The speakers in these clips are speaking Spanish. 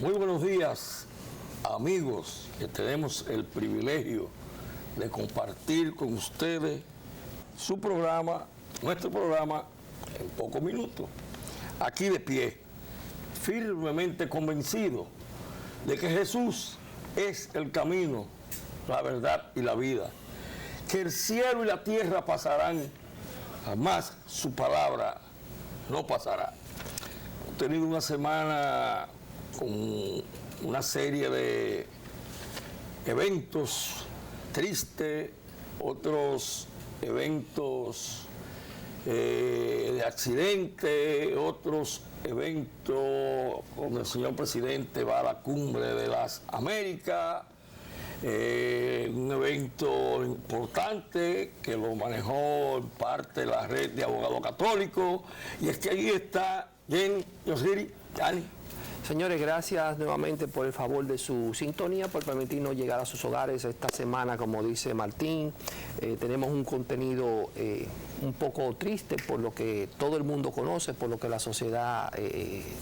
Muy buenos días, amigos, que tenemos el privilegio de compartir con ustedes su programa, nuestro programa, en pocos minutos. Aquí de pie, firmemente convencido de que Jesús es el camino, la verdad y la vida. Que el cielo y la tierra pasarán, jamás su palabra no pasará. Hemos tenido una semana con una serie de eventos tristes, otros eventos de accidentes, otros eventos donde el señor presidente va a la cumbre de las Américas, un evento importante que lo manejó en parte la red de abogados católicos, y es que allí está Jenny Yosiri. Yanni. Señores, gracias nuevamente por el favor de su sintonía, por permitirnos llegar a sus hogares esta semana. Como dice Martín, tenemos un contenido un poco triste por lo que todo el mundo conoce, por lo que la sociedad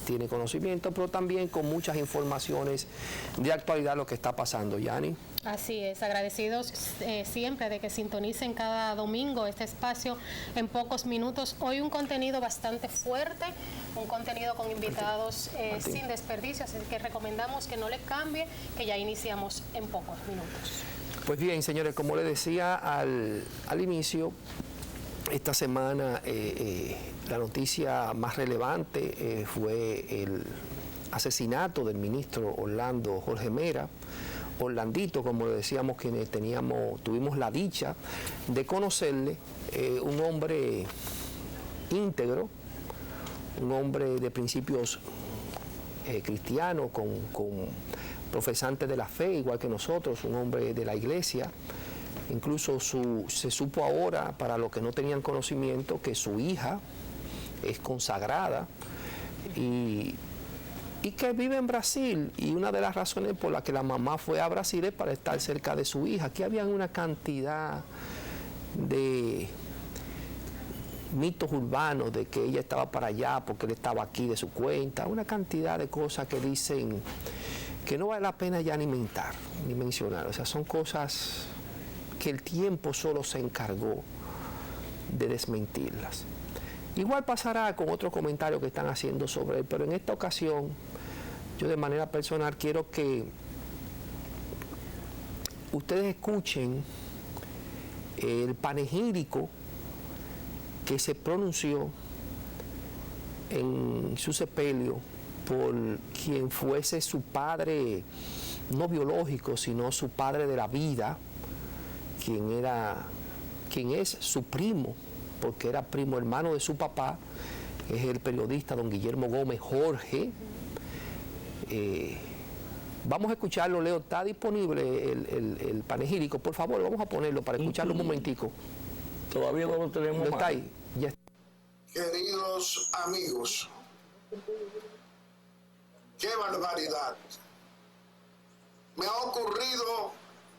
tiene conocimiento, pero también con muchas informaciones de actualidad lo que está pasando. Yanni. Así es, agradecidos siempre de que sintonicen cada domingo este espacio en pocos minutos. Hoy un contenido bastante fuerte, un contenido con invitados sin desperdicio, así que recomendamos que no le cambie, que ya iniciamos en pocos minutos. Pues bien, señores, como les decía al inicio, esta semana la noticia más relevante fue el asesinato del ministro Orlando Jorge Mera, Orlandito, como le decíamos, quienes tuvimos la dicha de conocerle, un hombre íntegro, un hombre de principios cristianos, con profesante de la fe, igual que nosotros, un hombre de la iglesia. Incluso se supo ahora, para los que no tenían conocimiento, que su hija es consagrada y que vive en Brasil, y una de las razones por las que la mamá fue a Brasil es para estar cerca de su hija. Aquí había una cantidad de mitos urbanos de que ella estaba para allá porque él estaba aquí de su cuenta, una cantidad de cosas que dicen que no vale la pena ya ni mencionar. O sea, son cosas que el tiempo solo se encargó de desmentirlas. Igual pasará con otros comentarios que están haciendo sobre él, pero en esta ocasión yo de manera personal quiero que ustedes escuchen el panegírico que se pronunció en su sepelio por quien fuese su padre, no biológico, sino su padre de la vida, quien es su primo, porque era primo hermano de su papá, es el periodista don Guillermo Gómez Jorge. Vamos a escucharlo, Leo, está disponible el panegírico, por favor, vamos a ponerlo para escucharlo un momentico. Todavía no lo tenemos. ¿No está ahí? Ya está. Queridos amigos, qué barbaridad. Me ha ocurrido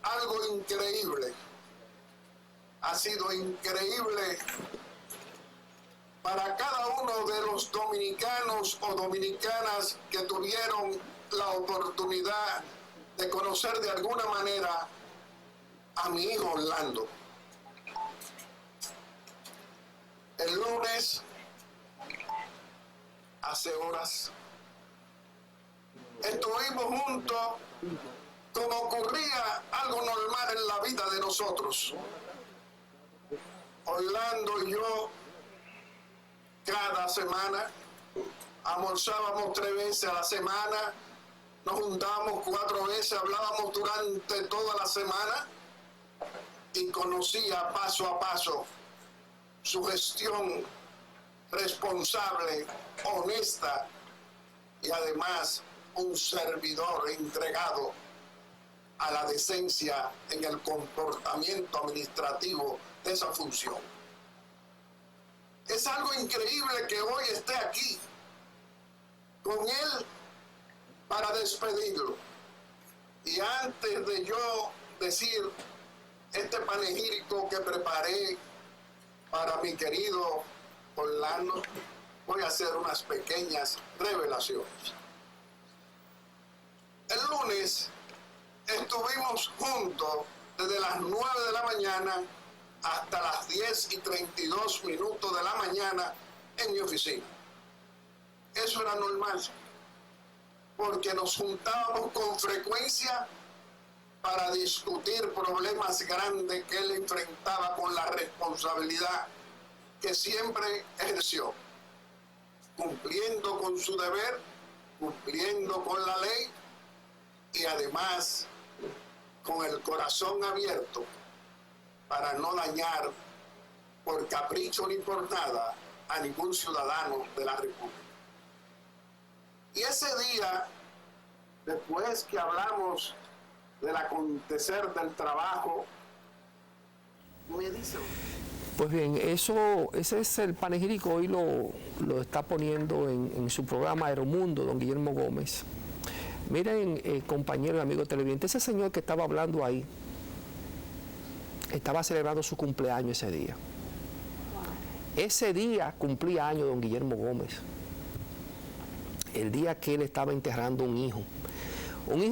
algo increíble. Ha sido increíble para cada uno de los dominicanos o dominicanas que tuvieron la oportunidad de conocer de alguna manera a mi hijo Orlando. El lunes, hace horas, estuvimos juntos como ocurría algo normal en la vida de nosotros. Orlando y yo, cada semana, almorzábamos 3 veces a la semana, nos juntábamos 4 veces, hablábamos durante toda la semana y conocía paso a paso su gestión responsable, honesta y además un servidor entregado a la decencia en el comportamiento administrativo de esa función. Es algo increíble que hoy esté aquí con él para despedirlo. Y antes de yo decir este panegírico que preparé para mi querido Orlando, voy a hacer unas pequeñas revelaciones. El lunes estuvimos juntos desde las 9 de la mañana hasta las 10:32 de la mañana en mi oficina. Eso era normal, porque nos juntábamos con frecuencia para discutir problemas grandes que él enfrentaba con la responsabilidad que siempre ejerció, cumpliendo con su deber, cumpliendo con la ley y además con el corazón abierto para no dañar por capricho ni por nada a ningún ciudadano de la República. Y ese día, después que hablamos del acontecer del trabajo, me dice... Pues bien, ese es el panegírico, hoy lo está poniendo en su programa Aeromundo, don Guillermo Gómez. Miren, compañero y amigo televidente, ese señor que estaba hablando ahí, estaba celebrando su cumpleaños ese día. Ese día cumplía años don Guillermo Gómez. El día que él estaba enterrando un hijo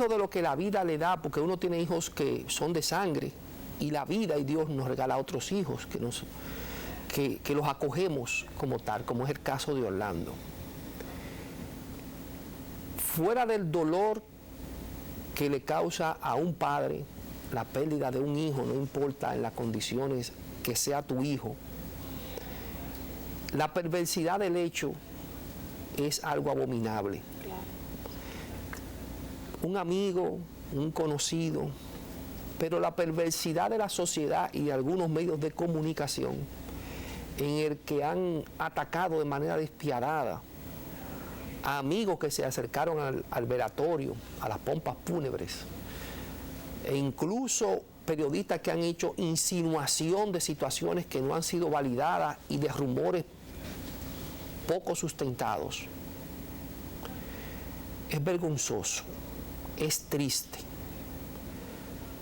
de lo que la vida le da, porque uno tiene hijos que son de sangre, y la vida y Dios nos regala otros hijos que los acogemos como tal, como es el caso de Orlando. Fuera del dolor que le causa a un padre la pérdida de un hijo, no importa en las condiciones que sea tu hijo, la perversidad del hecho es algo abominable. Un amigo, un conocido, pero la perversidad de la sociedad y de algunos medios de comunicación en el que han atacado de manera despiadada a amigos que se acercaron al velatorio, a las pompas fúnebres, e incluso periodistas que han hecho insinuación de situaciones que no han sido validadas y de rumores poco sustentados. Es vergonzoso, es triste.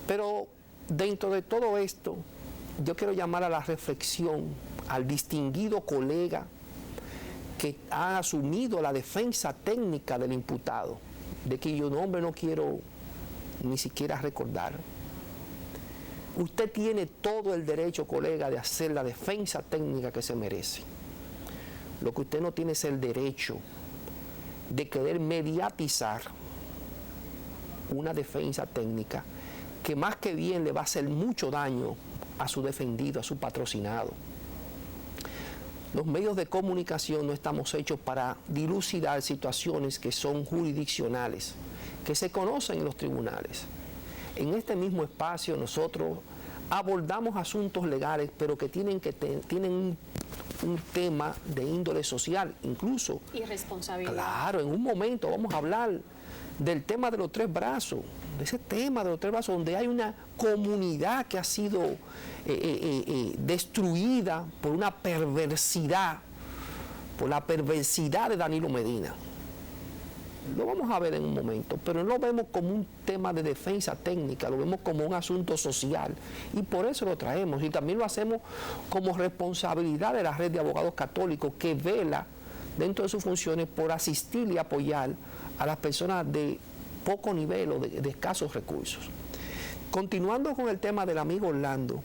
Pero dentro de todo esto, yo quiero llamar a la reflexión al distinguido colega que ha asumido la defensa técnica del imputado, de cuyo nombre no quiero ni siquiera recordar. Usted tiene todo el derecho, colega, de hacer la defensa técnica que se merece. Lo que usted no tiene es el derecho de querer mediatizar una defensa técnica que más que bien le va a hacer mucho daño a su defendido, a su patrocinado. Los medios de comunicación no estamos hechos para dilucidar situaciones que son jurisdiccionales, que se conocen en los tribunales. En este mismo espacio nosotros abordamos asuntos legales, pero que tienen un tema de índole social, incluso. Y responsabilidad. Claro, en un momento vamos a hablar del tema de los tres brazos, de ese tema de los tres brazos, donde hay una comunidad que ha sido destruida por una perversidad, por la perversidad de Danilo Medina. Lo vamos a ver en un momento, pero no lo vemos como un tema de defensa técnica, lo vemos como un asunto social, y por eso lo traemos, y también lo hacemos como responsabilidad de la red de abogados católicos que vela dentro de sus funciones por asistir y apoyar a las personas de poco nivel o de escasos recursos. Continuando con el tema del amigo Orlando,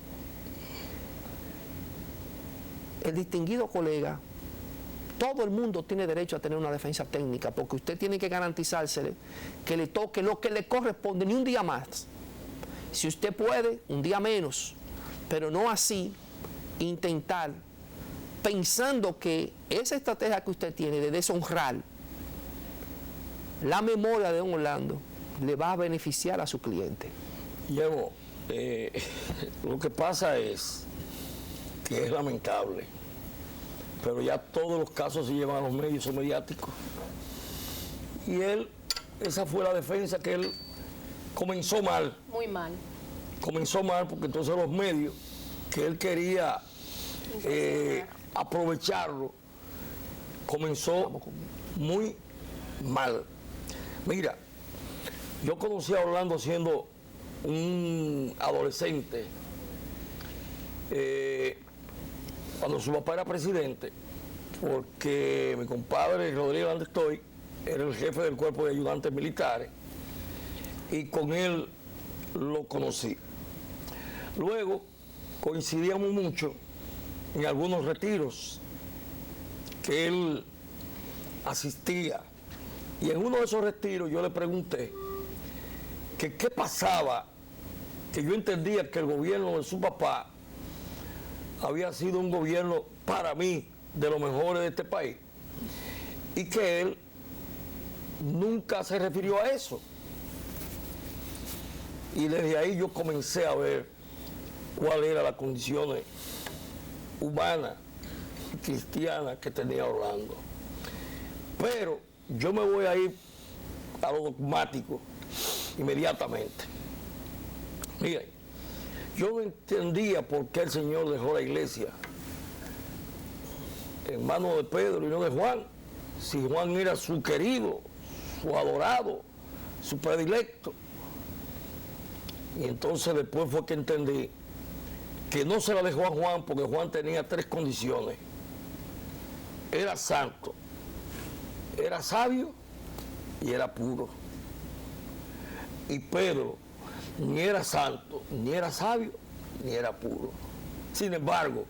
el distinguido colega, todo el mundo tiene derecho a tener una defensa técnica, porque usted tiene que garantizársele que le toque lo que le corresponde, ni un día más. Si usted puede, un día menos, pero no así intentar, pensando que esa estrategia que usted tiene de deshonrar la memoria de don Orlando le va a beneficiar a su cliente. Diego, lo que pasa es que es lamentable, pero ya todos los casos se llevan a los medios, son mediáticos. Y esa fue la defensa que él comenzó mal. Muy mal. Comenzó mal porque entonces los medios que él quería aprovecharlo, comenzó muy mal. Mira, yo conocí a Orlando siendo un adolescente, cuando su papá era presidente, porque mi compadre Rodrigo Landestoy era el jefe del cuerpo de ayudantes militares, y con él lo conocí. Luego coincidíamos mucho en algunos retiros que él asistía, y en uno de esos retiros yo le pregunté que qué pasaba, que yo entendía que el gobierno de su papá había sido un gobierno para mí de los mejores de este país, y que él nunca se refirió a eso. Y desde ahí yo comencé a ver cuáles eran las condiciones humanas y cristianas que tenía Orlando. Pero yo me voy a ir a lo dogmático inmediatamente. Miren, yo no entendía por qué el Señor dejó la iglesia en manos de Pedro y no de Juan, si Juan era su querido, su adorado, su predilecto. Y entonces después fue que entendí que no se la dejó a Juan porque Juan tenía 3 condiciones. Era santo, era sabio y era puro. Y Pedro ni era santo, ni era sabio, ni era puro. Sin embargo,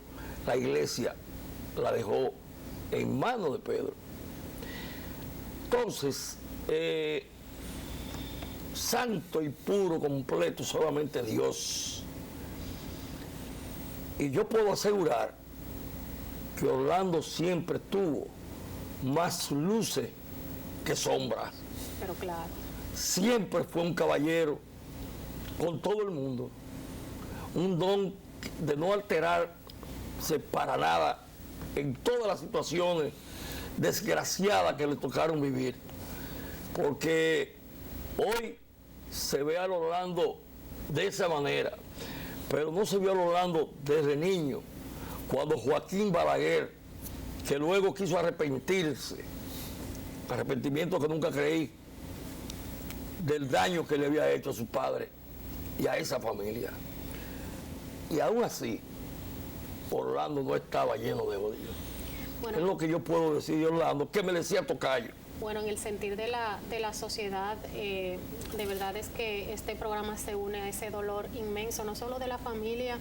la iglesia la dejó en manos de Pedro. Entonces, santo y puro, completo, solamente Dios. Y yo puedo asegurar que Orlando siempre tuvo más luces que sombras. Pero claro. Siempre fue un caballero con todo el mundo. Un don de no alterarse para nada en todas las situaciones desgraciadas que le tocaron vivir. Porque hoy se ve al Orlando de esa manera, pero no se vio al Orlando desde niño, cuando Joaquín Balaguer, que luego quiso arrepentirse, arrepentimiento que nunca creí, del daño que le había hecho a su padre y a esa familia. Y aún así, Orlando no estaba lleno de odio. Bueno, es lo que yo puedo decir de Orlando, que me decía tocayo. Bueno, en el sentir de la sociedad, de verdad es que este programa se une a ese dolor inmenso, no solo de la familia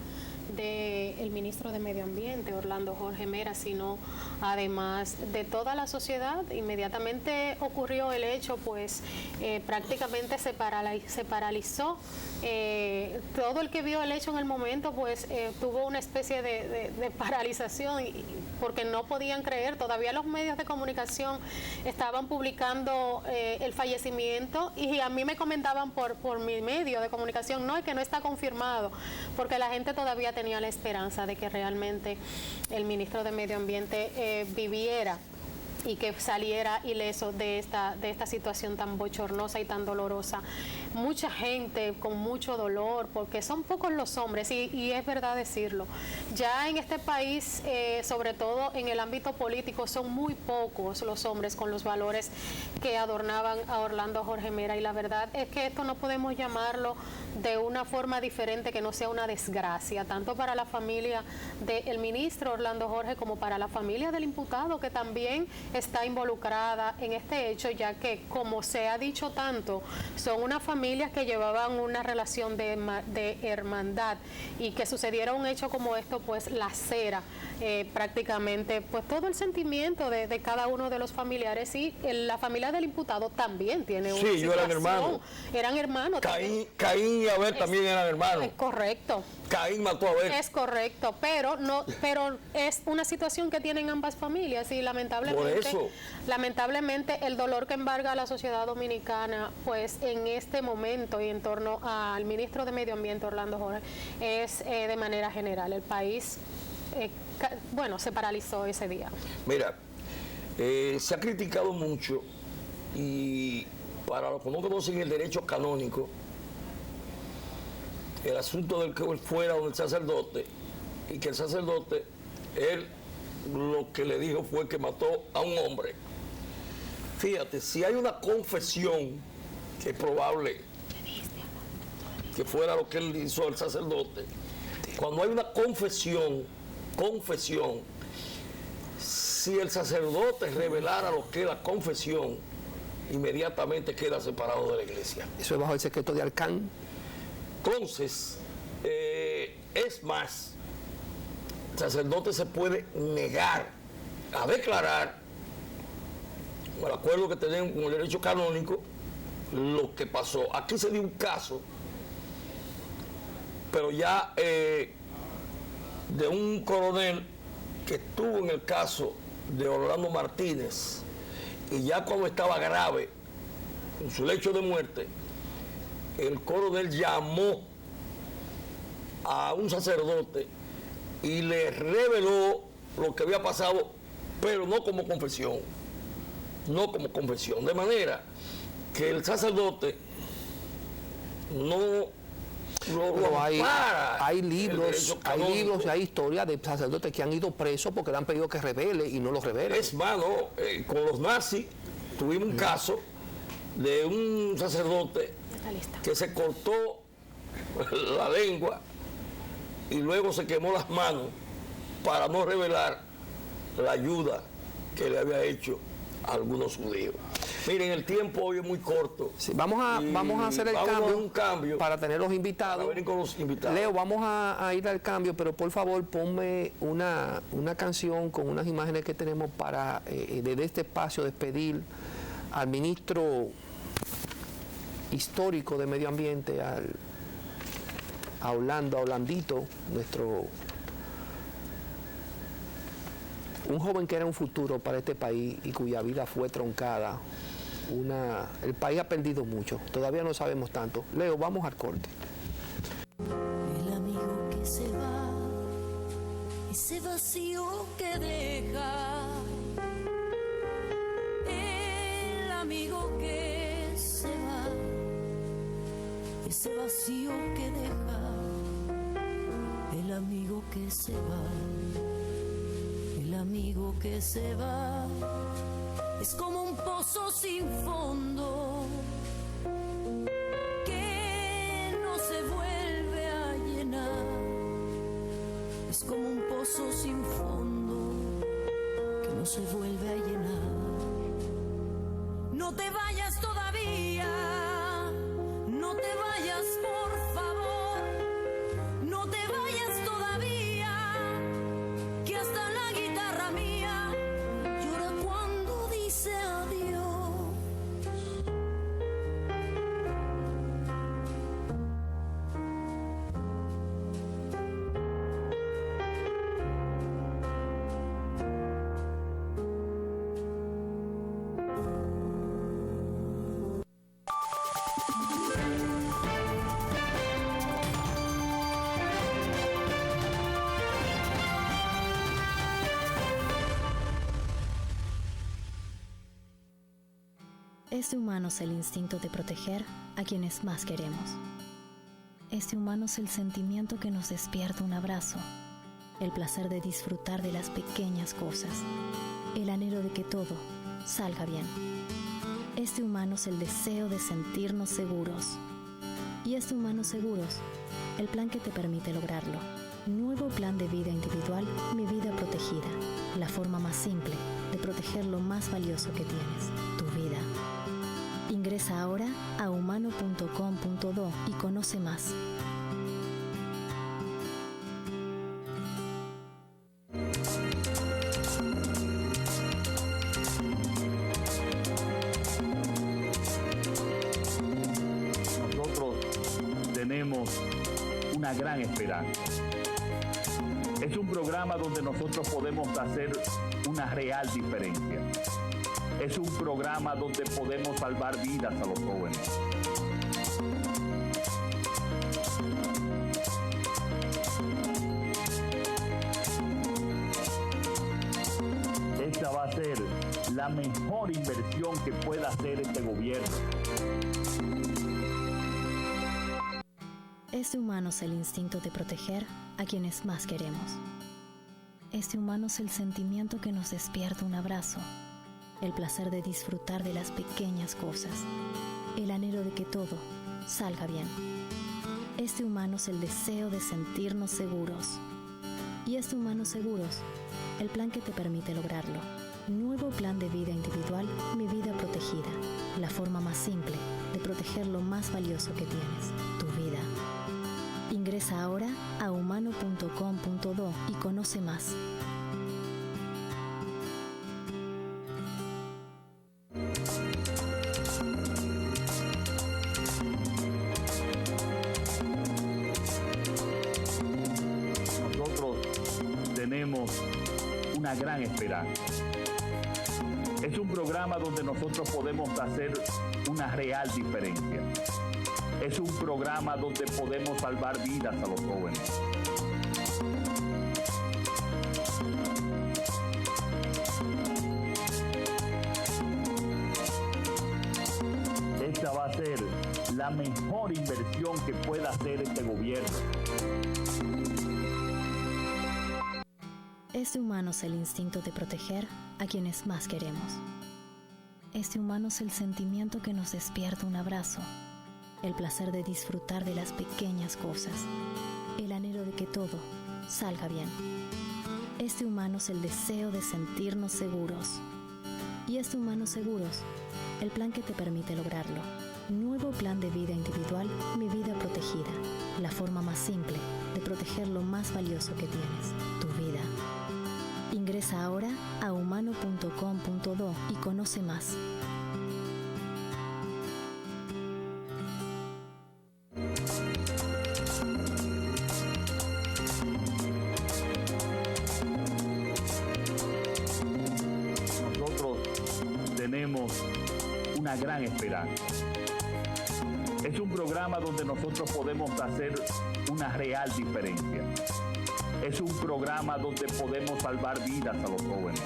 del ministro de Medio Ambiente, Orlando Jorge Mera, sino además de toda la sociedad. Inmediatamente ocurrió el hecho, pues prácticamente se paralizó. Todo el que vio el hecho en el momento, pues tuvo una especie de paralización, porque no podían creer. Todavía los medios de comunicación estaban publicando el fallecimiento, y a mí me comentaban por mi medio de comunicación, no, es que no está confirmado, porque la gente todavía tenía la esperanza de que realmente el ministro de Medio Ambiente viviera y que saliera ileso de esta situación tan bochornosa y tan dolorosa. Mucha gente con mucho dolor, porque son pocos los hombres, y es verdad decirlo. Ya en este país, sobre todo en el ámbito político, son muy pocos los hombres con los valores que adornaban a Orlando Jorge Mera, y la verdad es que esto no podemos llamarlo de una forma diferente que no sea una desgracia, tanto para la familia del ministro Orlando Jorge como para la familia del imputado, que también está involucrada en este hecho, ya que, como se ha dicho tanto, son unas familias que llevaban una relación de hermandad, y que sucediera un hecho como esto, pues lacera prácticamente pues todo el sentimiento de cada uno de los familiares, y la familia del imputado también tiene una situación. Sí, eran hermanos. Eran hermanos. Caín y Abel también eran hermanos. Es correcto. Caín mató a Abel. Es correcto, pero es una situación que tienen ambas familias, y lamentablemente el dolor que embarga a la sociedad dominicana, pues en este momento y en torno al ministro de Medio Ambiente Orlando Jorge, es de manera general. El país se paralizó ese día. Mira, se ha criticado mucho, y para los que no conocen el derecho canónico, el asunto del que él fuera donde el sacerdote, y que el sacerdote, él lo que le dijo fue que mató a un hombre. Fíjate, si hay una confesión, que es probable que fuera lo que él hizo el sacerdote, cuando hay una confesión, si el sacerdote revelara lo que es la confesión, inmediatamente queda separado de la iglesia. Eso es bajo el secreto de Arcán. Entonces, es más, el sacerdote se puede negar a declarar, con el acuerdo que tenemos con el derecho canónico, lo que pasó. Aquí se dio un caso, pero ya de un coronel que estuvo en el caso de Orlando Martínez, y ya cuando estaba grave en su lecho de muerte, el coronel llamó a un sacerdote y le reveló lo que había pasado, pero no como confesión, de manera que el sacerdote no Pero hay libros y hay historias de sacerdotes que han ido presos porque le han pedido que revele y no los revelen. Es más, con los nazis tuvimos un caso de un sacerdote que se cortó la lengua y luego se quemó las manos para no revelar la ayuda que le había hecho a algunos judíos. Miren, el tiempo hoy es muy corto. Sí, vamos a hacer el cambio para tener los invitados. Para venir con los invitados. Leo, vamos a ir al cambio, pero por favor ponme una canción con unas imágenes que tenemos para desde este espacio despedir al ministro histórico de Medio Ambiente, a Orlandito, un joven que era un futuro para este país y cuya vida fue troncada. El país ha perdido mucho, todavía no sabemos tanto. Leo, vamos al corte. El amigo que se va, ese vacío que deja. El amigo que se va, ese vacío que deja. El amigo que se va, el amigo que se va. Es como un pozo sin fondo que no se vuelve a llenar. Es como un pozo sin fondo que no se vuelve a llenar. No te vayas todavía, no te vayas por favor, no te vayas todavía, que hasta la guitarra mía llora cuando dice adiós. Es de humanos el instinto de proteger a quienes más queremos. Es de humanos el sentimiento que nos despierta un abrazo, el placer de disfrutar de las pequeñas cosas, el anhelo de que todo salga bien. Es de humanos el deseo de sentirnos seguros. Y es de Humanos Seguros, el plan que te permite lograrlo. Nuevo plan de vida individual, Mi Vida Protegida. La forma más simple de proteger lo más valioso que tienes, tu vida. Ingresa ahora a humano.com.do y conoce más. Nosotros tenemos una gran esperanza. Es un programa donde nosotros podemos hacer una real diferencia. Es un programa donde podemos salvar vidas a los jóvenes. Esta va a ser la mejor inversión que pueda hacer este gobierno. Es de humanos el instinto de proteger a quienes más queremos. Es de humanos el sentimiento que nos despierta un abrazo, el placer de disfrutar de las pequeñas cosas, el anhelo de que todo salga bien. Es de humanos el deseo de sentirnos seguros. Y es de Humanos Seguros, el plan que te permite lograrlo. Nuevo plan de vida individual, Mi Vida Protegida. La forma más simple de proteger lo más valioso que tienes, tu vida. Ingresa ahora a humano.com.do y conoce más. Nosotros tenemos una gran esperanza. Es un programa donde nosotros podemos hacer una real diferencia. Es un programa donde podemos salvar vidas a los jóvenes. Esta va a ser la mejor inversión que pueda hacer este gobierno. Es de humanos el instinto de proteger a quienes más queremos. Es de humanos el sentimiento que nos despierta un abrazo, el placer de disfrutar de las pequeñas cosas, el anhelo de que todo salga bien. Es de humanos el deseo de sentirnos seguros. Y es de Humanos Seguros, el plan que te permite lograrlo. Nuevo plan de vida individual, Mi Vida Protegida. La forma más simple de proteger lo más valioso que tienes, tu vida. Ingresa ahora a humano.com.do y conoce más. Nosotros tenemos una gran esperanza. Es un programa donde nosotros podemos hacer una real diferencia. Es un programa donde podemos salvar vidas a los jóvenes.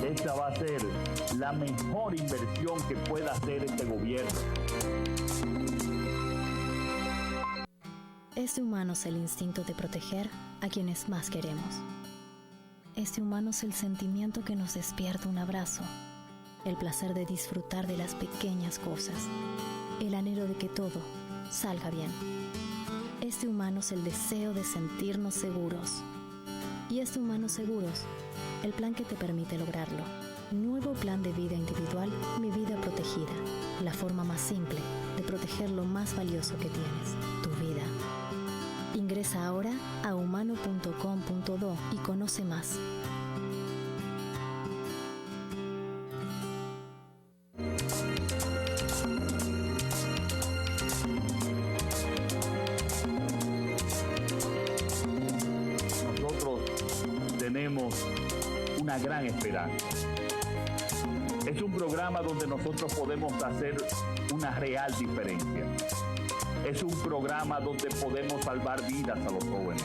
Esta va a ser la mejor inversión que pueda hacer este gobierno. Es de humanos el instinto de proteger a quienes más queremos. Es de humanos el sentimiento que nos despierta un abrazo, el placer de disfrutar de las pequeñas cosas, el anhelo de que todo salga bien. Es de humanos el deseo de sentirnos seguros. Y es de Humanos Seguros, el plan que te permite lograrlo. Nuevo plan de vida individual, Mi Vida Protegida. La forma más simple de proteger lo más valioso que tienes, tu vida. Ingresa ahora a humano.com.do y conoce más. Nosotros tenemos una gran esperanza. Es un programa donde nosotros podemos hacer una real diferencia. Es un programa donde podemos salvar vidas a los jóvenes.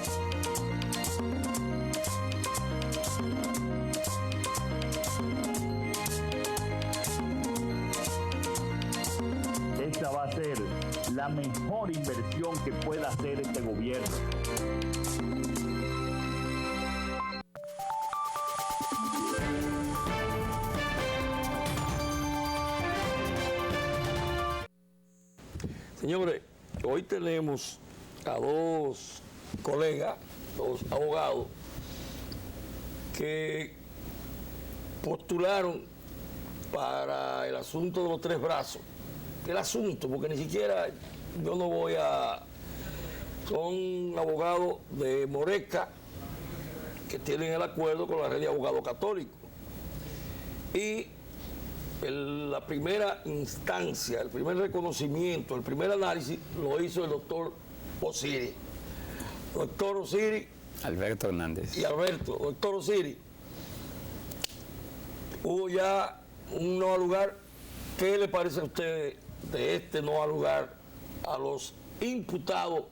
Esta va a ser la mejor inversión que pueda hacer este gobierno. Señores, hoy tenemos a dos colegas, dos abogados, que postularon para el asunto de los tres brazos. El asunto, porque ni siquiera yo no voy a... Son abogados de Moreca, que tienen el acuerdo con la red de abogados católicos. Y la primera instancia, el primer reconocimiento, el primer análisis lo hizo el doctor Osiris. Doctor Osiris. Alberto Hernández. Y Alberto, doctor Osiris. Hubo ya un no al lugar. ¿Qué le parece a usted de este no al lugar a los imputados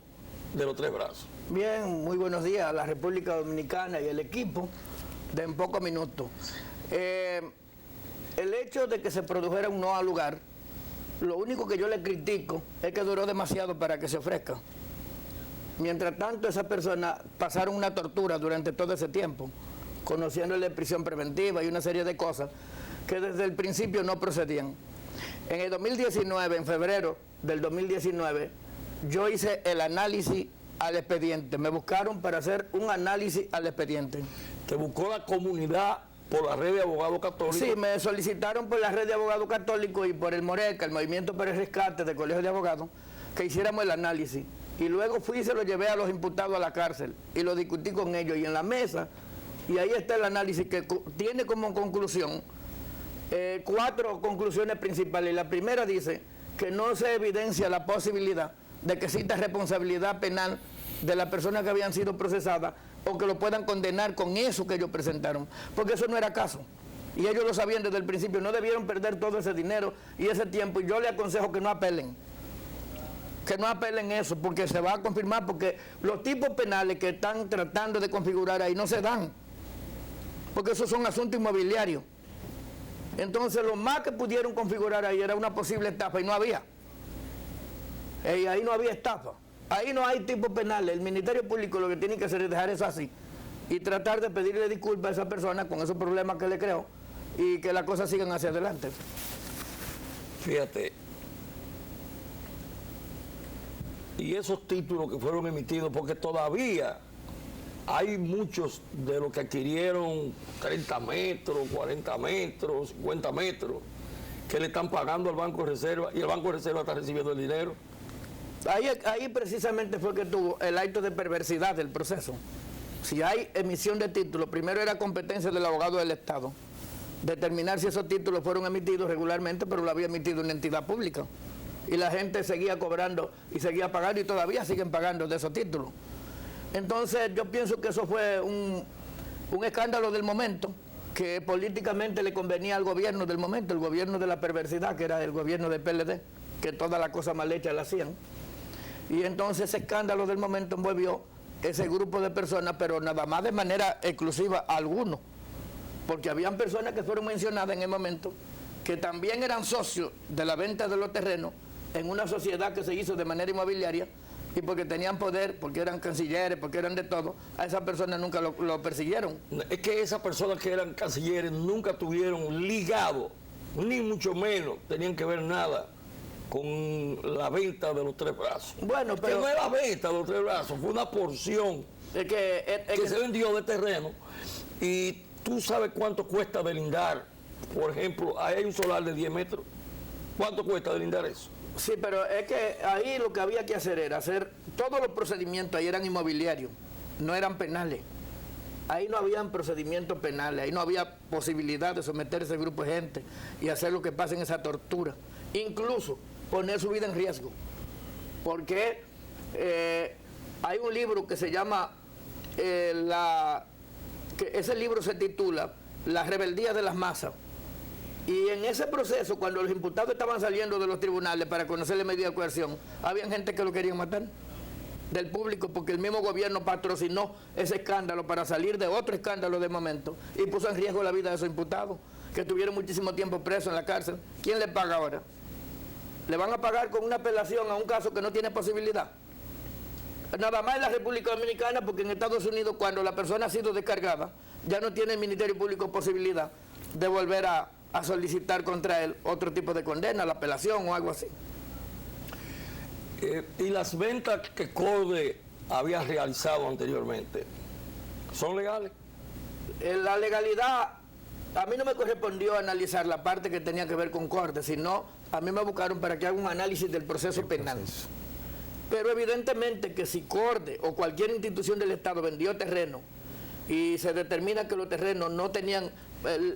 de los tres brazos? Bien, muy buenos días a la República Dominicana y el equipo de En Pocos Minutos. El hecho de que se produjera un no al lugar, lo único que yo le critico es que duró demasiado para que se ofrezca. Mientras tanto, esas personas pasaron una tortura durante todo ese tiempo, conociéndole prisión preventiva y una serie de cosas que desde el principio no procedían. En el 2019, en febrero del 2019, yo hice el análisis al expediente. Me buscaron para hacer un análisis al expediente. ¿Te buscó la comunidad por la red de abogados católicos? Sí, me solicitaron por la red de abogados católicos y por el MORECA, el Movimiento para el Rescate del Colegio de Abogados, que hiciéramos el análisis. Y luego fui y se lo llevé a los imputados a la cárcel y lo discutí con ellos y en la mesa. Y ahí está el análisis que tiene como conclusión 4 conclusiones principales. La primera dice que no se evidencia la posibilidad de que exista responsabilidad penal de las personas que habían sido procesadas o que lo puedan condenar con eso que ellos presentaron, porque eso no era caso. Y ellos lo sabían desde el principio, no debieron perder todo ese dinero y ese tiempo. Y yo les aconsejo que no apelen. Que no apelen eso, porque se va a confirmar, porque los tipos penales que están tratando de configurar ahí no se dan, porque esos son asuntos inmobiliarios. Entonces lo más que pudieron configurar ahí era una posible estafa y no había. Y ahí no había estafa. Ahí no hay tipos penales. El Ministerio Público lo que tiene que hacer es dejar eso así y tratar de pedirle disculpas a esa persona con esos problemas que le creó y que las cosas sigan hacia adelante. Fíjate, y esos títulos que fueron emitidos, porque todavía hay muchos de los que adquirieron 30 metros, 40 metros, 50 metros, que le están pagando al Banco de Reserva y el Banco de Reserva está recibiendo el dinero. Ahí precisamente fue que tuvo el acto de perversidad del proceso. Si hay emisión de títulos, primero era competencia del abogado del Estado determinar si esos títulos fueron emitidos regularmente, pero lo había emitido una entidad pública. Y la gente seguía cobrando y seguía pagando y todavía siguen pagando de esos títulos. Entonces yo pienso que eso fue un escándalo del momento, que políticamente le convenía al gobierno del momento, el gobierno de la perversidad, que era el gobierno del PLD, que todas las cosas mal hechas la hacían. Y entonces ese escándalo del momento envolvió ese grupo de personas, pero nada más de manera exclusiva a algunos, porque habían personas que fueron mencionadas en el momento, que también eran socios de la venta de los terrenos en una sociedad que se hizo de manera inmobiliaria, y porque tenían poder, porque eran cancilleres, porque eran de todo, a esas personas nunca lo persiguieron. Es que esas personas que eran cancilleres nunca tuvieron ligado, ni mucho menos tenían que ver nada con la venta de los 3 brazos. Bueno, pero que no era la venta de los 3 brazos, fue una porción que se vendió de terreno. Y tú sabes cuánto cuesta delindar. Por ejemplo, ahí hay un solar de 10 metros. ¿Cuánto cuesta delindar eso? Sí, pero es que ahí lo que había que hacer era hacer, todos los procedimientos ahí eran inmobiliarios, no eran penales. Ahí no habían procedimientos penales, ahí no había posibilidad de someter a ese grupo de gente y hacer lo que pasa en esa tortura. Incluso poner su vida en riesgo. Porque hay un libro que se llama, ese libro se titula La rebeldía de las masas. Y en ese proceso, cuando los imputados estaban saliendo de los tribunales para conocer la medida de coerción, había gente que lo quería matar del público, porque el mismo gobierno patrocinó ese escándalo para salir de otro escándalo de momento y puso en riesgo la vida de esos imputados, que estuvieron muchísimo tiempo presos en la cárcel. ¿Quién le paga ahora? ¿Le van a pagar con una apelación a un caso que no tiene posibilidad? Nada más en la República Dominicana, porque en Estados Unidos, cuando la persona ha sido descargada, ya no tiene el Ministerio Público posibilidad de volver a solicitar contra él otro tipo de condena, la apelación o algo así. ¿Y las ventas que CODE había realizado anteriormente son legales? La legalidad, a mí no me correspondió analizar la parte que tenía que ver con CODE, sino a mí me buscaron para que haga un análisis del proceso penal. Pero evidentemente que si CODE o cualquier institución del Estado vendió terreno y se determina que los terrenos no tenían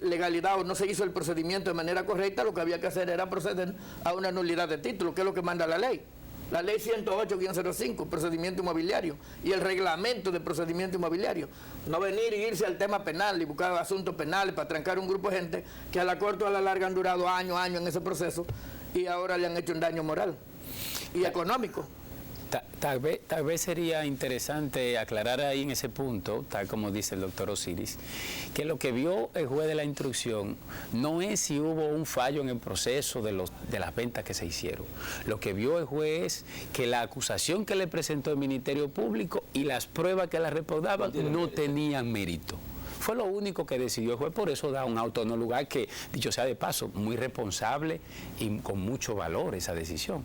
legalidad o no se hizo el procedimiento de manera correcta, lo que había que hacer era proceder a una nulidad de título, que es lo que manda la ley. La ley 108-05, procedimiento inmobiliario, y el reglamento de procedimiento inmobiliario. No venir y irse al tema penal y buscar asuntos penales para trancar un grupo de gente que a la corta o a la larga han durado años en ese proceso y ahora le han hecho un daño moral y económico. Tal vez sería interesante aclarar ahí en ese punto, tal como dice el doctor Osiris, que lo que vio el juez de la instrucción no es si hubo un fallo en el proceso de las ventas que se hicieron. Lo que vio el juez es que la acusación que le presentó el Ministerio Público y las pruebas que la respaldaban no tenían mérito. Fue lo único que decidió el juez, por eso da un auto en un lugar que, dicho sea de paso, muy responsable y con mucho valor esa decisión.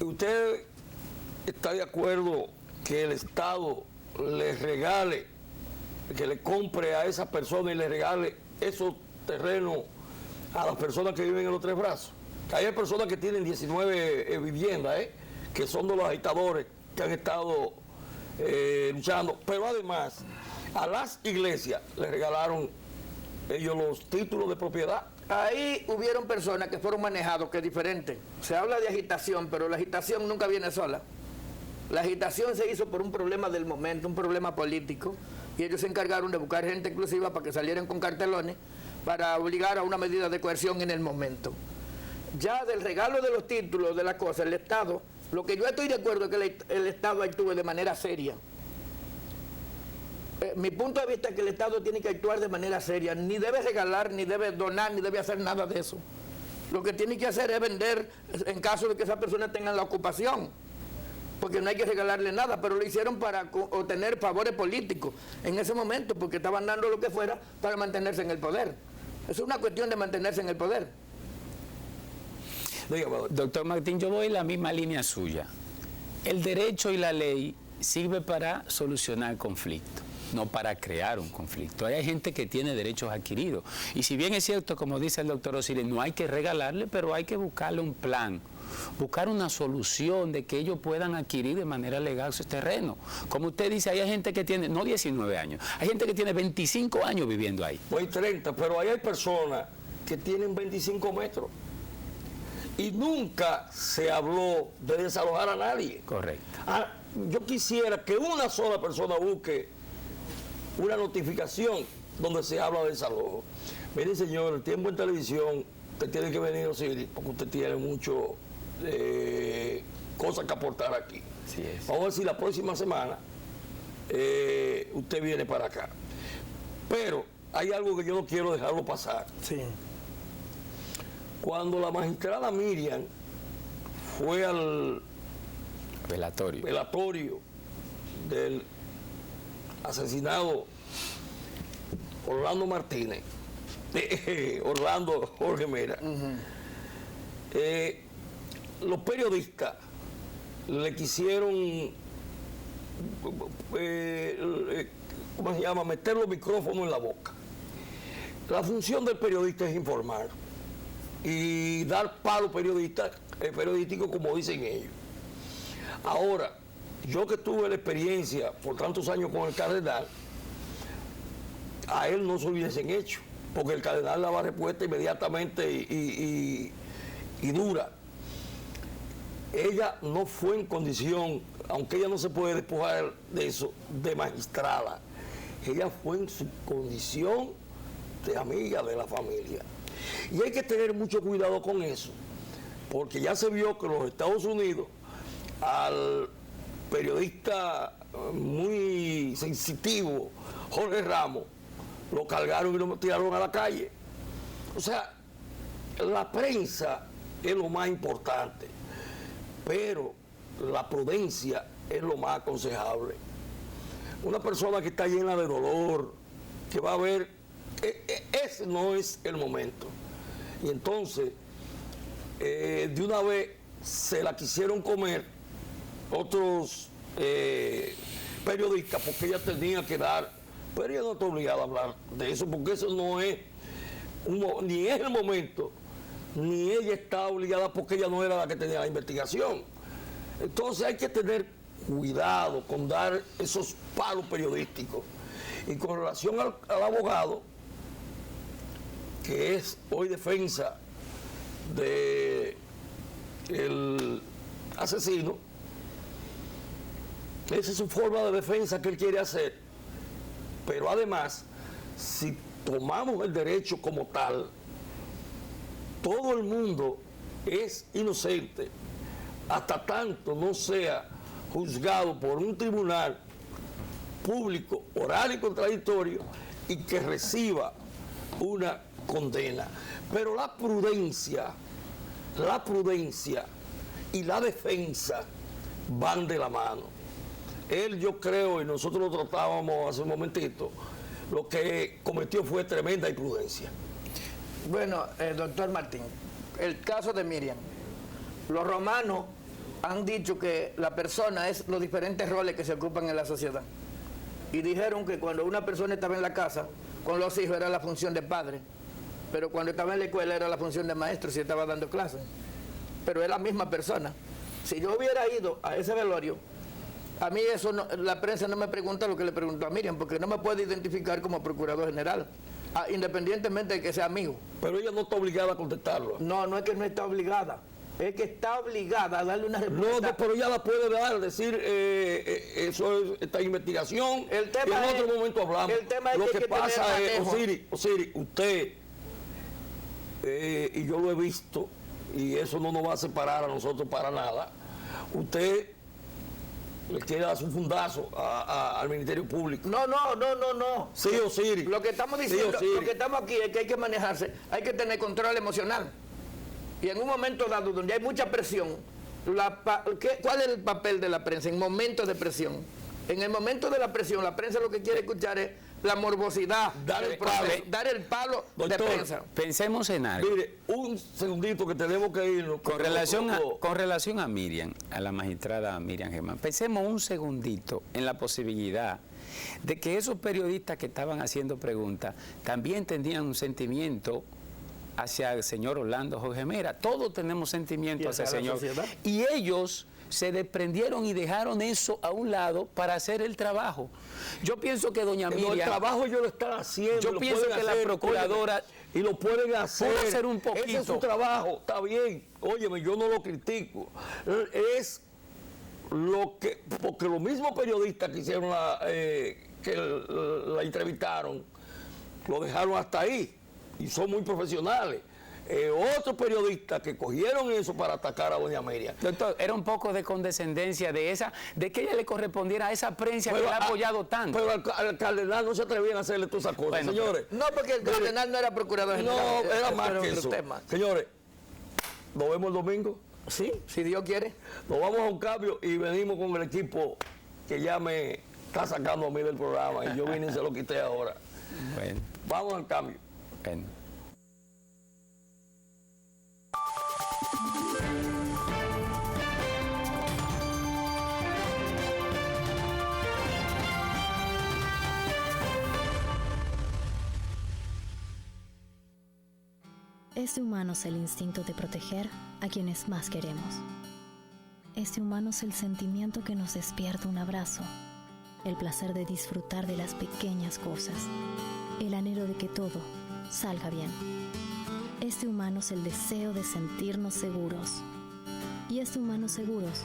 ¿Usted está de acuerdo que el Estado le regale, que le compre a esa persona y le regale esos terrenos a las personas que viven en los Tres Brazos? Hay personas que tienen 19 viviendas, que son de los agitadores que han estado luchando, pero además a las iglesias le regalaron ellos los títulos de propiedad. Ahí hubieron personas que fueron manejados, que es diferente. Se habla de agitación, pero la agitación nunca viene sola. La agitación se hizo por un problema del momento, un problema político, y ellos se encargaron de buscar gente exclusiva para que salieran con cartelones para obligar a una medida de coerción en el momento. Ya del regalo de los títulos de la cosa, el Estado, lo que yo estoy de acuerdo es que el Estado actúe de manera seria. Mi punto de vista es que el Estado tiene que actuar de manera seria, ni debe regalar, ni debe donar, ni debe hacer nada de eso. Lo que tiene que hacer es vender en caso de que esas personas tengan la ocupación, porque no hay que regalarle nada, pero lo hicieron para obtener favores políticos en ese momento, porque estaban dando lo que fuera para mantenerse en el poder. Es una cuestión de mantenerse en el poder. Doctor Martín, yo voy en la misma línea suya. El derecho y la ley sirve para solucionar conflictos, no para crear un conflicto. Hay gente que tiene derechos adquiridos. Y si bien es cierto, como dice el doctor Osiris, no hay que regalarle, pero hay que buscarle un plan, buscar una solución de que ellos puedan adquirir de manera legal sus terrenos. Como usted dice, hay gente que tiene, no 19 años, hay gente que tiene 25 años viviendo ahí. Hoy 30, pero ahí hay personas que tienen 25 metros. Y nunca se habló de desalojar a nadie. Correcto. Yo quisiera que una sola persona busque una notificación donde se habla de desalojo. Mire, señor, el tiempo en televisión, usted tiene que venir, Osiris, porque usted tiene mucho cosas que aportar aquí. Así es. Vamos a ver si la próxima semana usted viene para acá. Pero hay algo que yo no quiero dejarlo pasar. Sí. Cuando la magistrada Miriam fue al velatorio del asesinado Orlando Martínez, Orlando Jorge Mera, los periodistas le quisieron, ¿cómo se llama?, meter los micrófonos en la boca. La función del periodista es informar y dar palo periodístico, como dicen ellos. Ahora, yo que tuve la experiencia por tantos años con el cardenal, a él no se hubiesen hecho, porque el cardenal daba respuesta inmediatamente y dura. Ella no fue en condición, aunque ella no se puede despojar de eso, de magistrada. Ella fue en su condición de amiga de la familia. Y hay que tener mucho cuidado con eso, porque ya se vio que en los Estados Unidos al periodista muy sensitivo, Jorge Ramos, lo cargaron y lo tiraron a la calle. O sea, la prensa es lo más importante, pero la prudencia es lo más aconsejable. Una persona que está llena de dolor, que va a ver, ese no es el momento. Y entonces, de una vez se la quisieron comer otros periodistas, porque ella tenía que dar, pero ella no está obligada a hablar de eso, porque eso no es, ni es el momento, ni ella está obligada, porque ella no era la que tenía la investigación. Entonces hay que tener cuidado con dar esos palos periodísticos. Y con relación al abogado, que es hoy defensa del asesino, esa es su forma de defensa que él quiere hacer. Pero además, si tomamos el derecho como tal, todo el mundo es inocente hasta tanto no sea juzgado por un tribunal público, oral y contradictorio, y que reciba una condena. Pero la prudencia y la defensa van de la mano. Él, yo creo, y nosotros lo tratábamos hace un momentito, lo que cometió fue tremenda imprudencia. Bueno, doctor Martín, el caso de Miriam, los romanos han dicho que la persona es los diferentes roles que se ocupan en la sociedad. Y dijeron que cuando una persona estaba en la casa con los hijos era la función de padre, pero cuando estaba en la escuela era la función de maestro si estaba dando clases. Pero es la misma persona. Si yo hubiera ido a ese velorio, a mí eso no, la prensa no me pregunta lo que le preguntó a Miriam, porque no me puede identificar como procurador general, independientemente de que sea amigo. Pero ella no está obligada a contestarlo. No, no es que no está obligada. Es que está obligada a darle una respuesta. No, pero ella la puede dar, decir, eso es esta investigación. El tema y en otro momento hablamos. El tema es lo que hay que pasa tener es, Osiris, usted, y yo lo he visto, y eso no nos va a separar a nosotros para nada, usted le quiere dar su fundazo al Ministerio Público. No. Sí, Osiris. Lo que estamos diciendo, sí, lo que estamos aquí es que hay que manejarse, hay que tener control emocional. Y en un momento dado donde hay mucha presión, ¿cuál es el papel de la prensa en momentos de presión? En el momento de la presión, la prensa lo que quiere escuchar es la morbosidad, dar el palo Doctor, de prensa. Pensemos en algo. Mire, un segundito que tenemos que irnos. Con relación a Miriam, a la magistrada Miriam Germán, pensemos un segundito en la posibilidad de que esos periodistas que estaban haciendo preguntas también tenían un sentimiento hacia el señor Orlando Jorge Mera. Todos tenemos sentimientos hacia el señor. Y ellos se desprendieron y dejaron eso a un lado para hacer el trabajo. Yo pienso que doña Miriam... el trabajo ellos lo están haciendo. Yo pienso que la procuradora... Y lo pueden hacer. Puede hacer un poquito. Ese es su trabajo, está bien. Óyeme, yo no lo critico. Es lo que... Porque los mismos periodistas que hicieron la entrevistaron, lo dejaron hasta ahí. Y son muy profesionales. Otros periodistas que cogieron eso para atacar a doña Miriam. Doctor, era un poco de condescendencia de que ella le correspondiera a esa prensa que la ha apoyado tanto. Pero al cardenal no se atrevían a hacerle todas esas cosas, bueno, señores. No, porque el cardenal no era procurador general. No, era más que eso. Tema. Señores, nos vemos el domingo. Sí, si Dios quiere. Nos vamos a un cambio y venimos con el equipo que ya me está sacando a mí del programa y yo vine y se lo quité ahora. Bueno. Vamos al cambio. Bueno. Es de humanos el instinto de proteger a quienes más queremos. Es de humanos el sentimiento que nos despierta un abrazo, el placer de disfrutar de las pequeñas cosas, el anhelo de que todo salga bien. Es de humanos el deseo de sentirnos seguros. Y es de Humanos Seguros,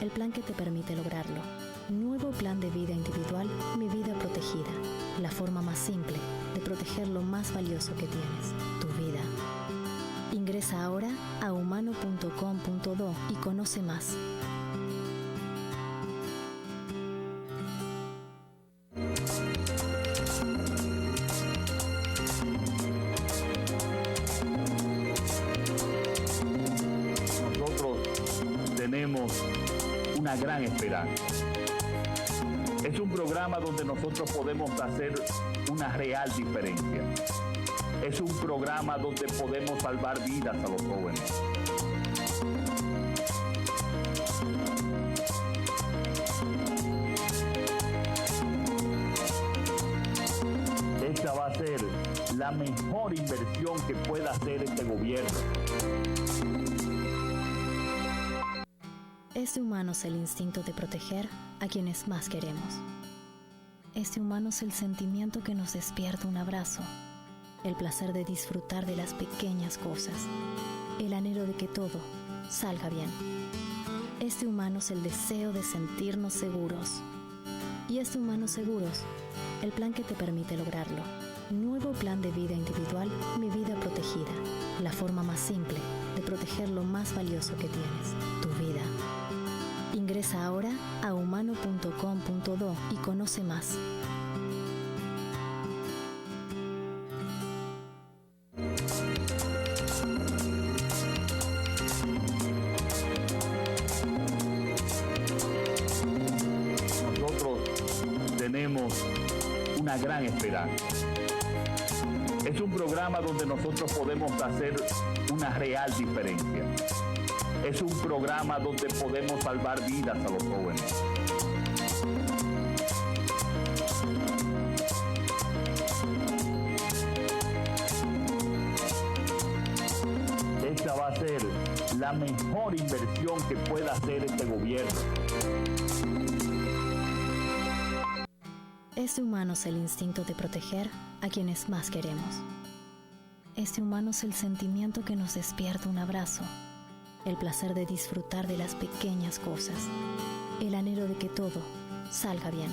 el plan que te permite lograrlo. Nuevo plan de vida individual, Mi Vida Protegida. La forma más simple de proteger lo más valioso que tienes, tu vida. Ingresa ahora a humano.com.do y conoce más. Nosotros tenemos una gran esperanza. Es un programa donde nosotros podemos hacer una real diferencia. Es un programa donde podemos salvar vidas a los jóvenes. Esta va a ser la mejor inversión que pueda hacer este gobierno. Es de humanos el instinto de proteger a quienes más queremos. Es de humanos el sentimiento que nos despierta un abrazo, el placer de disfrutar de las pequeñas cosas, el anhelo de que todo salga bien. Es de humanos el deseo de sentirnos seguros. Y es de Humanos Seguros, el plan que te permite lograrlo. Nuevo plan de vida individual, Mi Vida Protegida. La forma más simple de proteger lo más valioso que tienes, tu vida. Ingresa ahora a humano.com.do y conoce más. Nosotros tenemos una gran esperanza. Es un programa donde nosotros podemos hacer una real diferencia. Es un programa donde podemos salvar vidas a los jóvenes. Esta va a ser la mejor inversión que pueda hacer este gobierno. Es de humanos el instinto de proteger a quienes más queremos. Es de humanos el sentimiento que nos despierta un abrazo, el placer de disfrutar de las pequeñas cosas, el anhelo de que todo salga bien.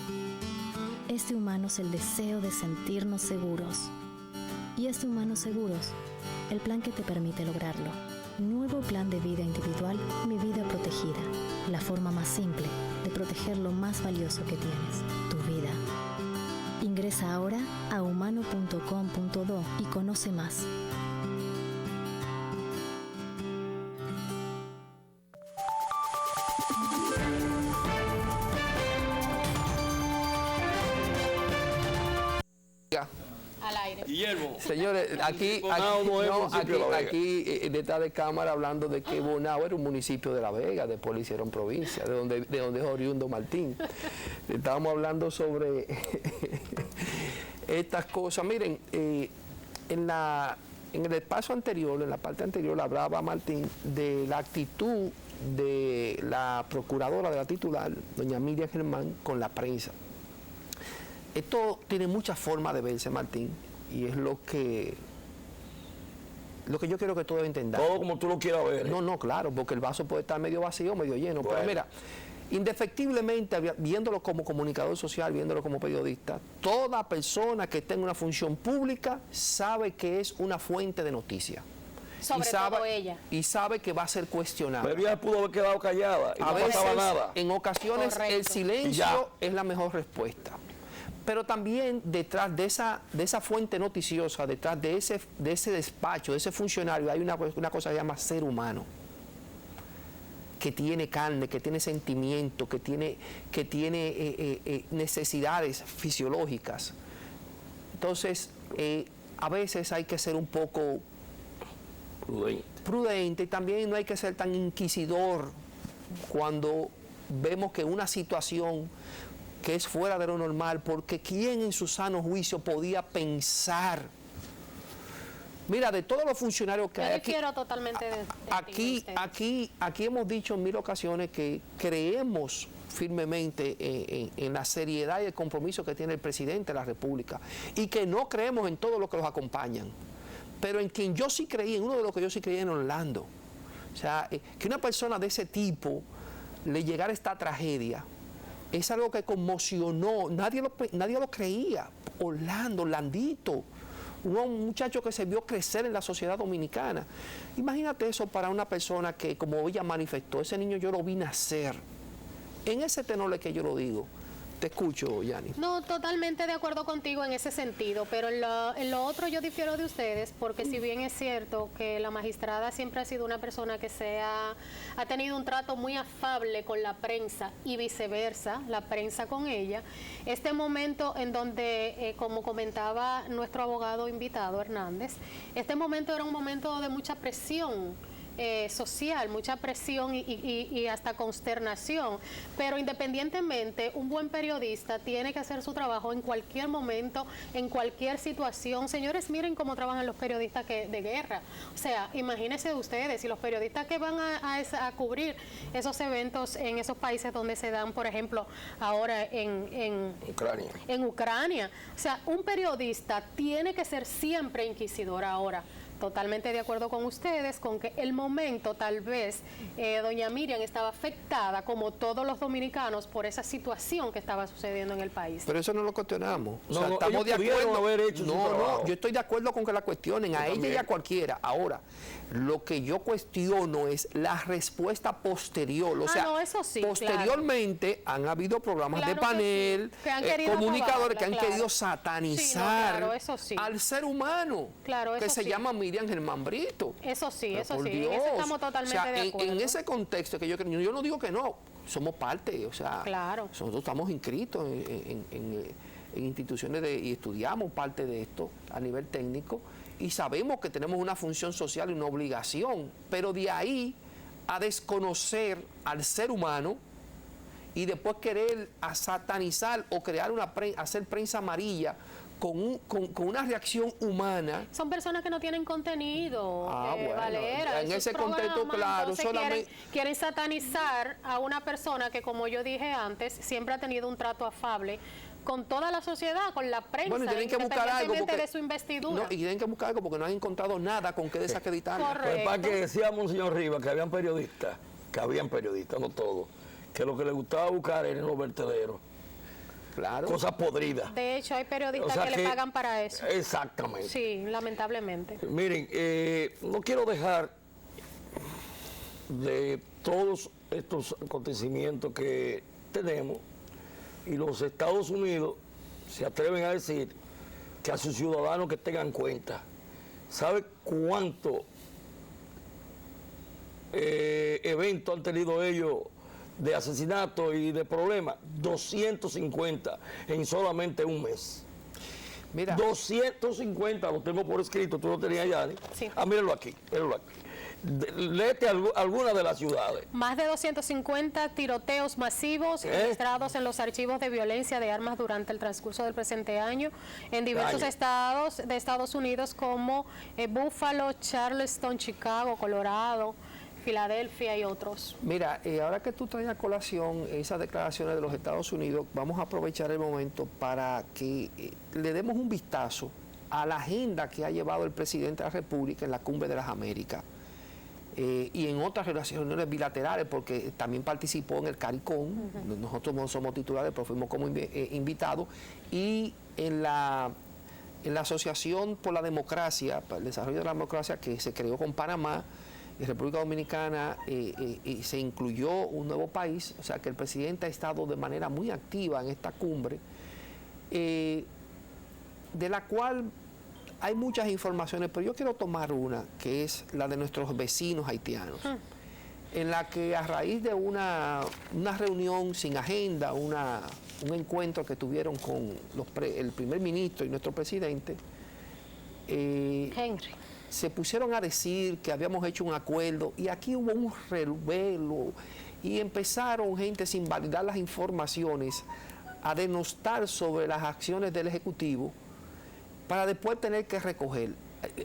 Es de humanos el deseo de sentirnos seguros. Y es de Humanos Seguros, el plan que te permite lograrlo. Nuevo plan de vida individual, Mi Vida Protegida. La forma más simple de proteger lo más valioso que tienes, tu vida. Ingresa ahora a humano.com.do y conoce más. Al aire. Guillermo. Señores, aquí detrás de cámara hablando de que Bonao era un municipio de La Vega, después lo hicieron provincia, de donde es oriundo Martín. Estábamos hablando sobre estas cosas. Miren, en el espacio anterior, en la parte anterior, hablaba Martín de la actitud de la procuradora de la titular, doña Miriam Germán, con la prensa. Esto tiene muchas formas de verse, Martín, y es lo que yo quiero que todos entendamos. Todo como tú lo quieras ver. No, claro, porque el vaso puede estar medio vacío o medio lleno. Bueno. Pero mira, indefectiblemente, viéndolo como comunicador social, viéndolo como periodista, toda persona que tenga una función pública sabe que es una fuente de noticias. Sobre todo ella. Y sabe que va a ser cuestionada. Pero ella pudo haber quedado callada y a no veces, pasaba nada. En ocasiones, Correcto. el silencio es la mejor respuesta. Pero también detrás de esa fuente noticiosa, detrás de ese despacho, de ese funcionario, hay una cosa que se llama ser humano, que tiene carne, que tiene sentimiento, que tiene necesidades fisiológicas. Entonces, a veces hay que ser un poco prudente y también no hay que ser tan inquisidor cuando vemos que una situación que es fuera de lo normal, porque ¿quién en su sano juicio podía pensar? Mira, de todos los funcionarios que hay aquí, totalmente de aquí hemos dicho en 1000 ocasiones que creemos firmemente en la seriedad y el compromiso que tiene el presidente de la República y que no creemos en todos los que los acompañan, pero en quien yo sí creí, en uno de los que yo sí creí, en Orlando. O sea, que una persona de ese tipo le llegara esta tragedia es algo que conmocionó, nadie lo creía. Orlandito, un muchacho que se vio crecer en la sociedad dominicana. Imagínate eso para una persona que, como ella manifestó, ese niño yo lo vi nacer. En ese tenor es que yo lo digo. Te escucho, Yani. No, totalmente de acuerdo contigo en ese sentido, pero en lo otro yo difiero de ustedes, porque si bien es cierto que la magistrada siempre ha sido una persona que ha tenido un trato muy afable con la prensa y viceversa, la prensa con ella, este momento en donde, como comentaba nuestro abogado invitado Hernández, este momento era un momento de mucha presión social, mucha presión y hasta consternación, pero independientemente un buen periodista tiene que hacer su trabajo en cualquier momento, en cualquier situación. Señores, miren cómo trabajan los periodistas de guerra, o sea, imagínense ustedes, y los periodistas que van a cubrir esos eventos en esos países donde se dan, por ejemplo, ahora en Ucrania, o sea, un periodista tiene que ser siempre inquisidor. Ahora, totalmente de acuerdo con ustedes, con que el momento tal vez doña Miriam estaba afectada, como todos los dominicanos, por esa situación que estaba sucediendo en el país. Pero eso no lo cuestionamos. O sea, No, estamos de acuerdo. Haber hecho No, yo estoy de acuerdo con que la cuestionen, a ella y a cualquiera. Ahora, lo que yo cuestiono es la respuesta posterior. O sea, no, eso sí, posteriormente han habido programas de panel, que han querido comunicadores que han acabarla, querido satanizar eso sí. al ser humano, que se llama Miriam Germán Brito. Eso sí, Pero eso por sí, Dios. en eso estamos totalmente de acuerdo. En ese contexto que yo no digo que no, somos parte, o sea, nosotros estamos inscritos en instituciones y estudiamos parte de esto a nivel técnico y sabemos que tenemos una función social y una obligación, pero de ahí a desconocer al ser humano y después querer a satanizar o crear hacer prensa amarilla con una reacción humana. Son personas que no tienen contenido, Bueno, Valera. en ese contexto, claro, solamente quieren satanizar a una persona que, como yo dije antes, siempre ha tenido un trato afable con toda la sociedad, con la prensa, bueno, y tienen que buscar algo porque, de su investidura. No, y tienen que buscar algo porque no han encontrado nada con que desacreditar. Pues para que decíamos, señor Rivas, que habían periodistas, no todos, que lo que les gustaba buscar eran los vertederos. Claro. Cosas podridas. De hecho, hay periodistas que le pagan para eso. Exactamente. Sí, lamentablemente. Miren, no quiero dejar de todos estos acontecimientos que tenemos, y los Estados Unidos se atreven a decir que a sus ciudadanos que tengan cuenta. ¿Sabe cuánto eventos han tenido ellos de asesinato y de problemas? 250 en solamente un mes. Mira. 250, lo tengo por escrito, tú lo tenías ya, ¿eh? Sí. Mírenlo aquí, mírenlo aquí. Léete alguna de las ciudades. Más de 250 tiroteos masivos registrados en los archivos de violencia de armas durante el transcurso del presente año en diversos estados de Estados Unidos como Buffalo, Charleston, Chicago, Colorado, Filadelfia y otros. Mira, ahora que tú traes a colación esas declaraciones de los Estados Unidos, vamos a aprovechar el momento para que le demos un vistazo a la agenda que ha llevado el presidente de la República en la Cumbre de las Américas y en otras reuniones bilaterales, porque también participó en el CARICOM. Nosotros no somos titulares, pero fuimos como invitados, y en la Asociación por la Democracia, para el Desarrollo de la Democracia, que se creó con Panamá y República Dominicana, y se incluyó un nuevo país. O sea que el presidente ha estado de manera muy activa en esta cumbre, de la cual hay muchas informaciones, pero yo quiero tomar una, que es la de nuestros vecinos haitianos, en la que a raíz de una reunión sin agenda, un encuentro que tuvieron con el primer ministro y nuestro presidente, Henry, se pusieron a decir que habíamos hecho un acuerdo, y aquí hubo un revuelo y empezaron gente sin validar las informaciones a denostar sobre las acciones del Ejecutivo para después tener que recoger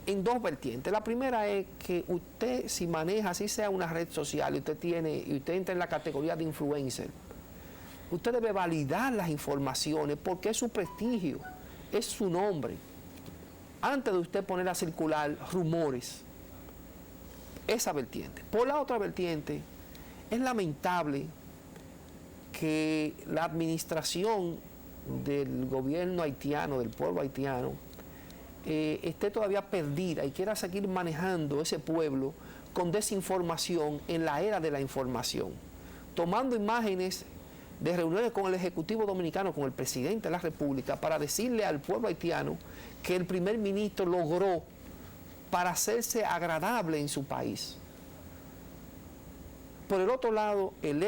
en dos vertientes. La primera es que usted, si maneja, así sea una red social, y usted entra en la categoría de influencer, usted debe validar las informaciones porque es su prestigio, es su nombre, antes de usted poner a circular rumores. Esa vertiente. Por la otra vertiente, es lamentable que la administración del gobierno haitiano, del pueblo haitiano, esté todavía perdida y quiera seguir manejando ese pueblo con desinformación en la era de la información, tomando imágenes de reuniones con el Ejecutivo Dominicano, con el presidente de la República, para decirle al pueblo haitiano que el primer ministro logró para hacerse agradable en su país. Por el otro lado, el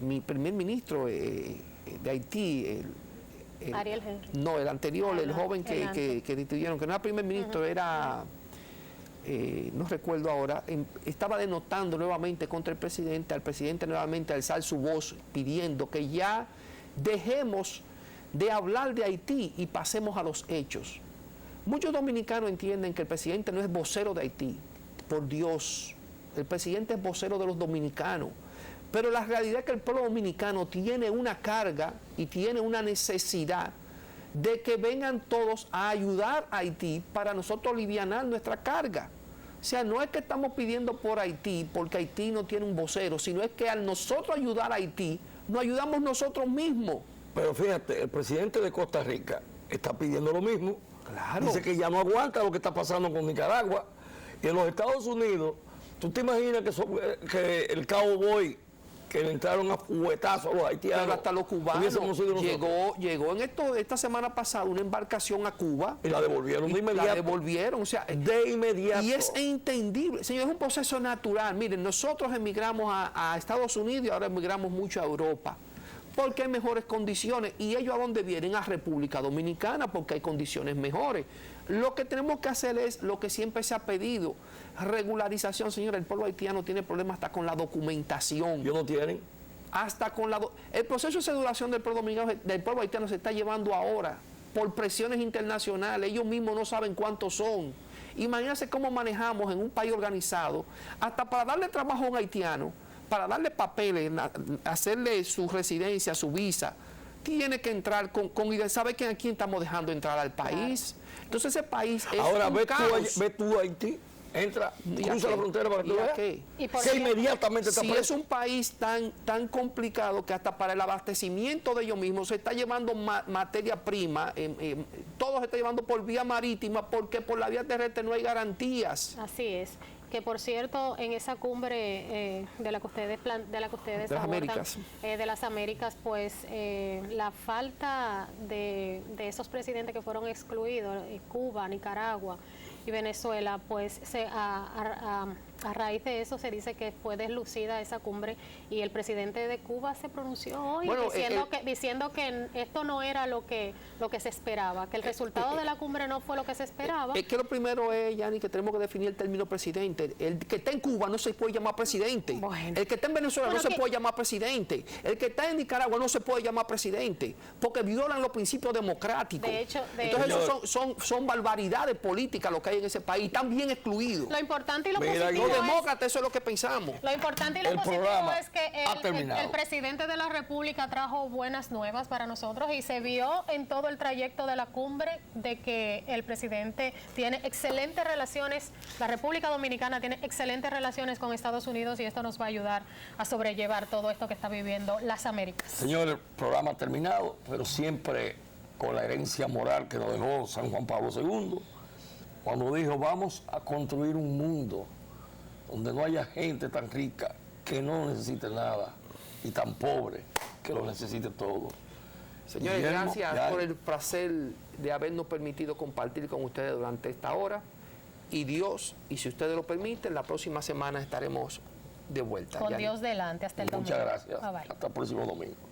mi primer ministro de Haití, Ariel Henry. No, el anterior, el joven que destituyeron, que no era primer ministro, era, no recuerdo ahora, estaba denotando nuevamente contra el presidente, al presidente nuevamente alzar su voz pidiendo que ya dejemos de hablar de Haití y pasemos a los hechos. Muchos dominicanos entienden que el presidente no es vocero de Haití. Por Dios, el presidente es vocero de los dominicanos. Pero la realidad es que el pueblo dominicano tiene una carga y tiene una necesidad de que vengan todos a ayudar a Haití para nosotros alivianar nuestra carga. O sea, no es que estamos pidiendo por Haití porque Haití no tiene un vocero, sino es que al nosotros ayudar a Haití, nos ayudamos nosotros mismos. Pero fíjate, el presidente de Costa Rica está pidiendo lo mismo. Claro. Dice que ya no aguanta lo que está pasando con Nicaragua. Y en los Estados Unidos, ¿tú te imaginas que el cowboy que le entraron a fuetazos a los haitianos? Pero hasta los cubanos. Llegó esta semana pasada una embarcación a Cuba. Y la devolvieron de inmediato. La devolvieron, o sea, de inmediato. Y es entendible. Señor, es un proceso natural. Miren, nosotros emigramos a Estados Unidos y ahora emigramos mucho a Europa. porque hay mejores condiciones. ¿Y ellos a dónde vienen? A República Dominicana, porque hay condiciones mejores. Lo que tenemos que hacer es lo que siempre se ha pedido, regularización. Señora, el pueblo haitiano tiene problemas hasta con la documentación. ¿Ellos no tienen? Hasta con el proceso de cedulación del pueblo dominicano, del pueblo haitiano, se está llevando ahora por presiones internacionales. Ellos mismos no saben cuántos son. Imagínense cómo manejamos en un país organizado, hasta para darle trabajo a un haitiano, para darle papeles, hacerle su residencia, su visa, tiene que entrar con y sabe a quién estamos dejando entrar al país. Entonces ese país es ahora un ve caos. Tú a Haití, entra, cruza la frontera para que tú veas que inmediatamente está si preso. es un país tan complicado que hasta para el abastecimiento de ellos mismos se está llevando materia prima, todo se está llevando por vía marítima porque por la vía terrestre no hay garantías. Así es. Que por cierto, en esa cumbre de la que ustedes abordan, de las Américas, pues la falta de esos presidentes que fueron excluidos, Cuba, Nicaragua y Venezuela, pues a raíz de eso se dice que fue deslucida esa cumbre y el presidente de Cuba se pronunció hoy diciendo que esto no era lo que se esperaba, que el resultado de la cumbre no fue lo que se esperaba. Es que lo primero es, Yanni, que tenemos que definir el término presidente. El que está en Cuba no se puede llamar presidente. Bueno. El que está en Venezuela no se puede llamar presidente. El que está en Nicaragua no se puede llamar presidente, porque violan los principios democráticos. Entonces eso son barbaridades políticas lo que hay en ese país, están bien excluidos. Lo importante y lo positivo los demócratas, eso es lo que pensamos. Lo importante y lo positivo es que el presidente de la República trajo buenas nuevas para nosotros y se vio en todo el trayecto de la cumbre de que el presidente tiene excelentes relaciones, la República Dominicana tiene excelentes relaciones con Estados Unidos y esto nos va a ayudar a sobrellevar todo esto que está viviendo las Américas. Señor, el programa ha terminado, pero siempre con la herencia moral que nos dejó San Juan Pablo II, cuando dijo, vamos a construir un mundo donde no haya gente tan rica que no necesite nada y tan pobre que lo necesite todo. Señores, gracias por el placer de habernos permitido compartir con ustedes durante esta hora. Y Dios, y si ustedes lo permiten, la próxima semana estaremos de vuelta. Con Dios delante, hasta el domingo. Muchas gracias. Bye bye. Hasta el próximo domingo.